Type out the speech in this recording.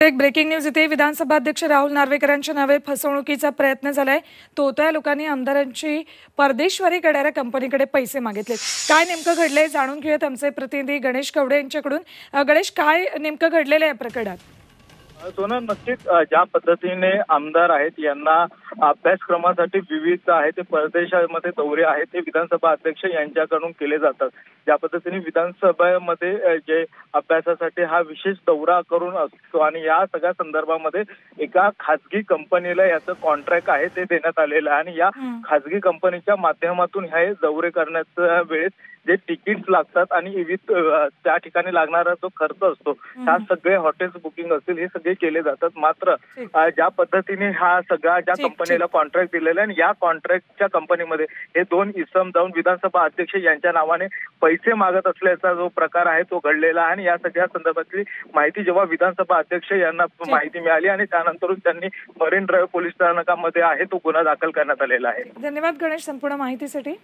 एक breaking news इथे विधानसभा अध्यक्ष राहुल नार्वेकरांच्या नावे फसवणुकीचा प्रयत्न झालाय। तोतया लोकांनी आमदारांची परदेशवारी करणाऱ्या कंपनीकडे पैसे मागितले। काय नेमकं घडलंय जाणून घेऊयात आमचे प्रतिनिधी गणेश कवडे यांच्याकडून। गणेश, काय नेमकं घडलेलं आहे या प्रकरणात? सोनल, नक्कीच ज्या पद्धतीने आमदार आहेत यांना अभ्यासक्रमासाठी विविध आहे ते परदेशामध्ये दौरे आहेत ते विधानसभा अध्यक्ष यांच्याकडून केले जातात। ज्या पद्धतीने विधानसभेमध्ये जे अभ्यासासाठी हा विशेष दौरा करून असतो आणि या सगळ्या संदर्भामध्ये एका खासगी कंपनीला याचं कॉन्ट्रॅक्ट आहे ते देण्यात आलेलं आहे आणि या खासगी कंपनीच्या माध्यमातून हे दौरे करण्याच्या वेळेस जे तिकीट्स लागतात आणि विविध त्या ठिकाणी लागणारा जो खर्च असतो हा सगळे हॉटेल्स बुकिंग असतील हे सगळे केले जातात। मात्र ज्या पद्धतीने हा सगळा ज्या कंपनीला कॉन्ट्रॅक्ट दिलेला आहे या कॉन्ट्रॅक्टच्या कंपनीमध्ये हे दोन इसम जाऊन विधानसभा अध्यक्ष यांच्या नावाने पैसे मागत असल्याचा जो प्रकार आहे तो घडलेला आहे आणि या सगळ्या संदर्भातली माहिती जेव्हा विधानसभा अध्यक्ष यांना माहिती मिळाली आणि त्यानंतरून त्यांनी मरीन ड्राईव्ह पोलीस स्थानकामध्ये आहे तो गुन्हा दाखल करण्यात आलेला आहे। धन्यवाद गणेश संपूर्ण माहितीसाठी।